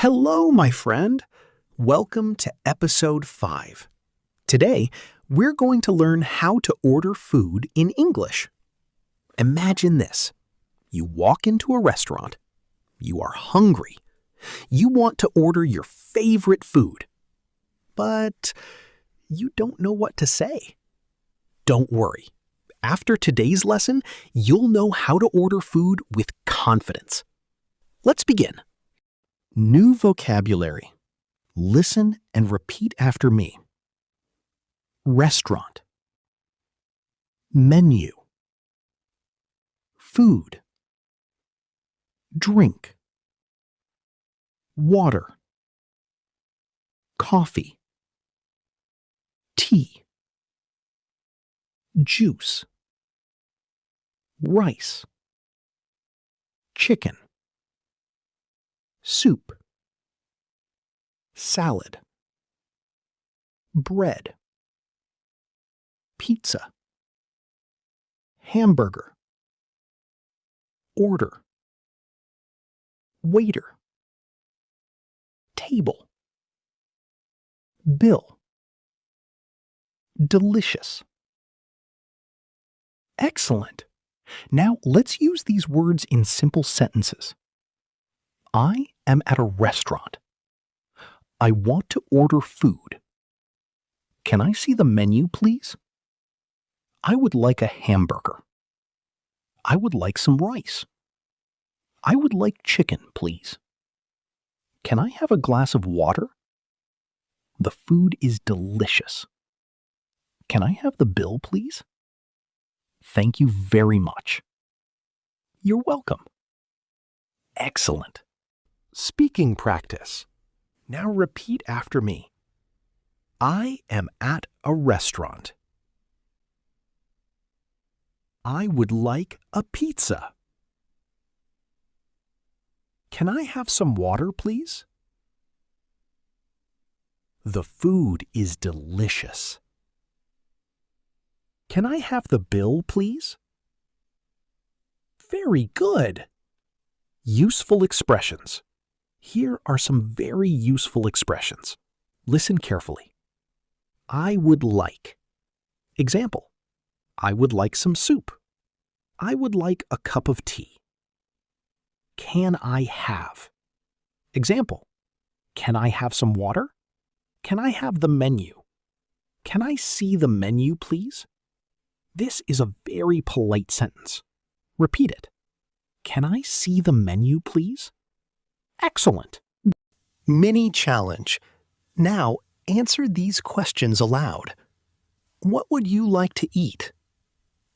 Hello, my friend. Welcome to episode 5. Today, we're going to learn how to order food in English. Imagine this. You walk into a restaurant. You are hungry. You want to order your favorite food. But you don't know what to say. Don't worry. After today's lesson, you'll know how to order food with confidence. Let's begin. New vocabulary. Listen and repeat after me. Restaurant. Menu. Food. Drink. Water. Coffee. Tea. Juice. Rice. Chicken. Soup. Salad. Bread. Pizza. Hamburger. Order. Waiter. Table. Bill. Delicious. Excellent. Now let's use these words in simple sentences. I am at a restaurant. I want to order food. Can I see the menu, please? I would like a hamburger. I would like some rice. I would like chicken, please. Can I have a glass of water? The food is delicious. Can I have the bill, please? Thank you very much. You're welcome. Excellent. Speaking practice. Now repeat after me. I am at a restaurant. I would like a pizza. Can I have some water, please? The food is delicious. Can I have the bill, please? Very good. Useful expressions. Here are some very useful expressions. Listen carefully. I would like. Example. I would like some soup. I would like a cup of tea. Can I have? Example. Can I have some water? Can I have the menu? Can I see the menu, please? This is a very polite sentence. Repeat it. Can I see the menu, please? Excellent. Mini challenge. Now answer these questions aloud. What would you like to eat?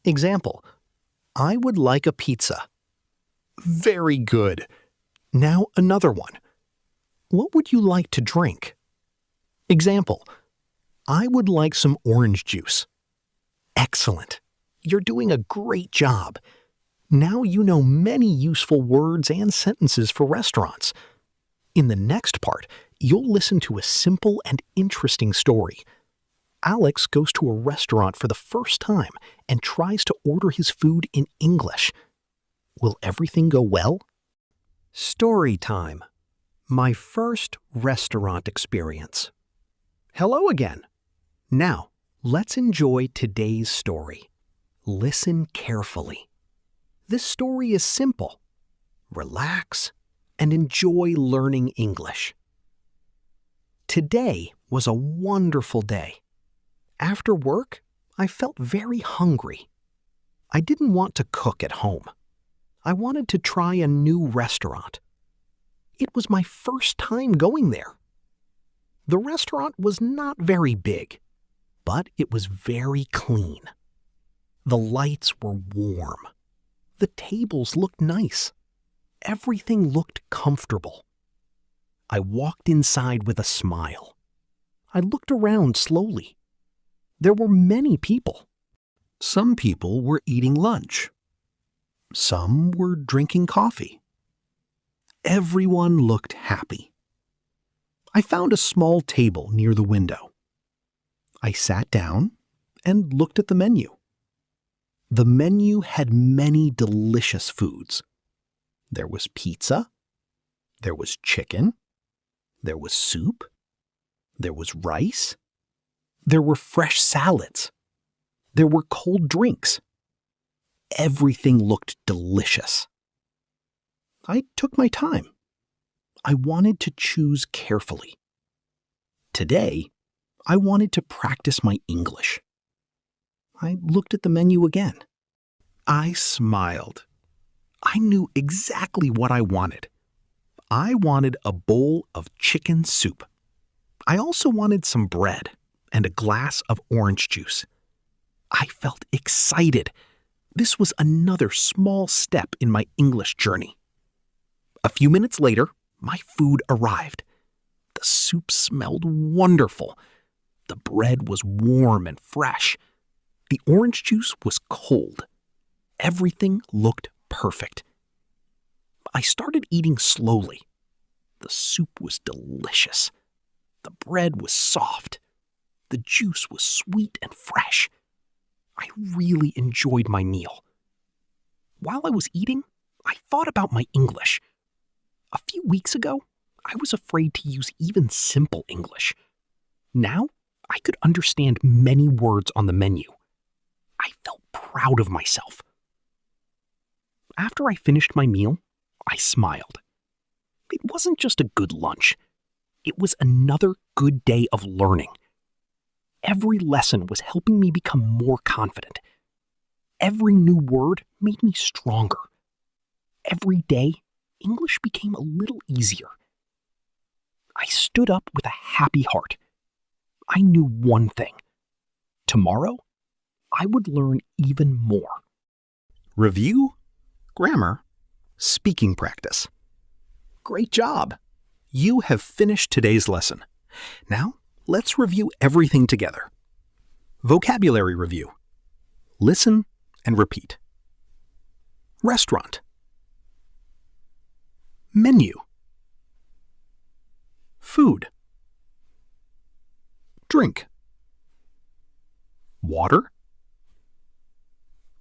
Example. I would like a pizza. Very good. Now another one. What would you like to drink? Example. I would like some orange juice. Excellent. You're doing a great job. Now you know many useful words and sentences for restaurants. In the next part, you'll listen to a simple and interesting story. Alex goes to a restaurant for the first time and tries to order his food in English. Will everything go well? Story time. My first restaurant experience. Hello again. Now, let's enjoy today's story. Listen carefully. This story is simple. Relax and enjoy learning English. Today was a wonderful day. After work, I felt very hungry. I didn't want to cook at home. I wanted to try a new restaurant. It was my first time going there. The restaurant was not very big, but it was very clean. The lights were warm. The tables looked nice. Everything looked comfortable. I walked inside with a smile. I looked around slowly. There were many people. Some people were eating lunch. Some were drinking coffee. Everyone looked happy. I found a small table near the window. I sat down and looked at the menu. The menu had many delicious foods. There was pizza. There was chicken. There was soup. There was rice. There were fresh salads. There were cold drinks. Everything looked delicious. I took my time. I wanted to choose carefully. Today, I wanted to practice my English. I looked at the menu again. I smiled. I knew exactly what I wanted. I wanted a bowl of chicken soup. I also wanted some bread and a glass of orange juice. I felt excited. This was another small step in my English journey. A few minutes later, my food arrived. The soup smelled wonderful. The bread was warm and fresh. The orange juice was cold. Everything looked perfect. I started eating slowly. The soup was delicious. The bread was soft. The juice was sweet and fresh. I really enjoyed my meal. While I was eating, I thought about my English. A few weeks ago, I was afraid to use even simple English. Now, I could understand many words on the menu. I felt proud of myself. After I finished my meal, I smiled. It wasn't just a good lunch. It was another good day of learning. Every lesson was helping me become more confident. Every new word made me stronger. Every day, English became a little easier. I stood up with a happy heart. I knew one thing. Tomorrow, I would learn even more. Review, grammar, speaking practice. Great job! You have finished today's lesson. Now, let's review everything together. Vocabulary review. Listen and repeat. Restaurant. Menu. Food. Drink. Water.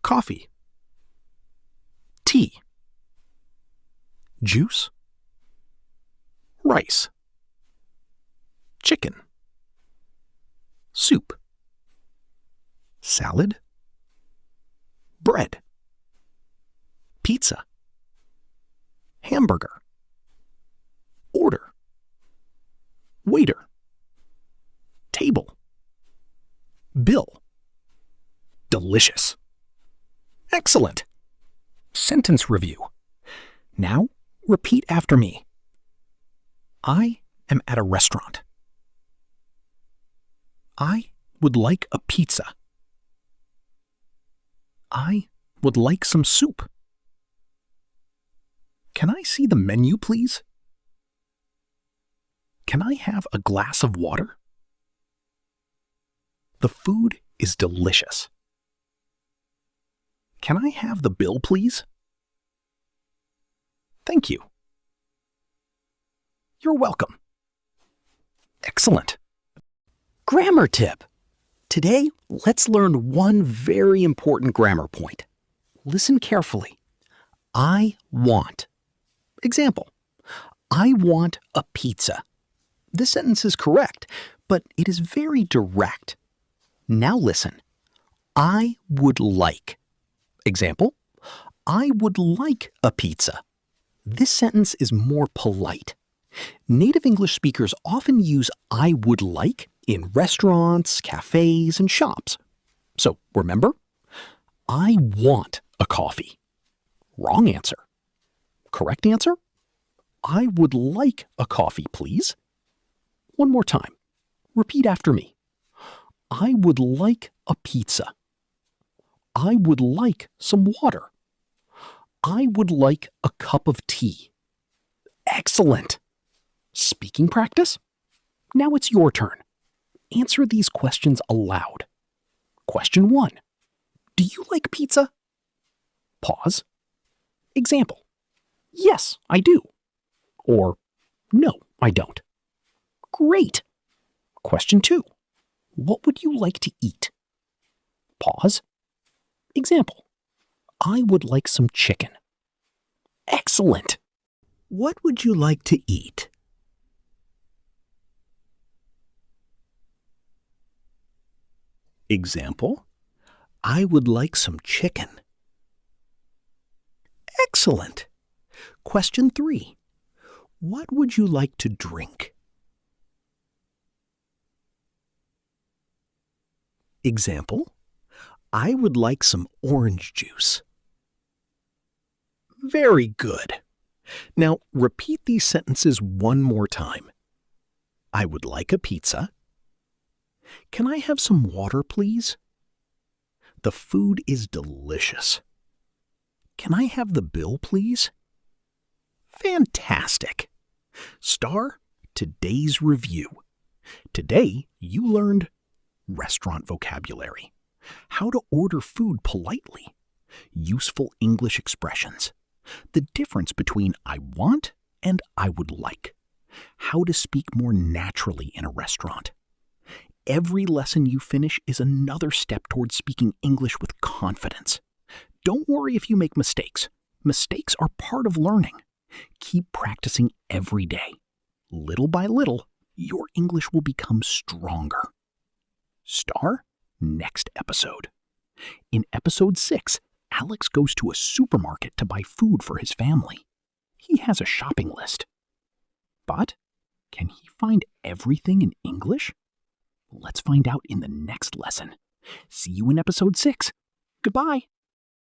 Coffee. Tea. Juice. Rice. Chicken. Soup. Salad. Bread. Pizza. Hamburger. Order. Waiter. Table. Bill. Delicious. Excellent. Sentence review. Now, repeat after me. I am at a restaurant. I would like a pizza. I would like some soup. Can I see the menu, please? Can I have a glass of water? The food is delicious. Can I have the bill, please? Thank you. You're welcome. Excellent. Grammar tip. Today, let's learn one very important grammar point. Listen carefully. I want. Example, I want a pizza. This sentence is correct, but it is very direct. Now listen. I would like. Example, I would like a pizza. This sentence is more polite. Native English speakers often use I would like in restaurants, cafes, and shops. So remember, I want a coffee. Wrong answer. Correct answer? I would like a coffee, please. One more time. Repeat after me. I would like a pizza. I would like some water. I would like a cup of tea. Excellent. Speaking practice? Now it's your turn. Answer these questions aloud. Question 1. Do you like pizza? Pause. Example. Yes, I do. Or, no, I don't. Great. Question 2. What would you like to eat? Pause. Example. I would like some chicken. Excellent. What would you like to eat? Example, I would like some chicken. Excellent. Question 3. What would you like to drink? Example, I would like some orange juice. Very good. Now repeat these sentences one more time. I would like a pizza. Can I have some water, please? The food is delicious. Can I have the bill, please? Fantastic. Star, today's review. Today, you learned restaurant vocabulary, how to order food politely, useful English expressions, the difference between I want and I would like, how to speak more naturally in a restaurant. Every lesson you finish is another step towards speaking English with confidence. Don't worry if you make mistakes. Mistakes are part of learning. Keep practicing every day. Little by little, your English will become stronger. Star, next episode. In episode 6, Alex goes to a supermarket to buy food for his family. He has a shopping list. But can he find everything in English? Let's find out in the next lesson. See you in episode 6. Goodbye.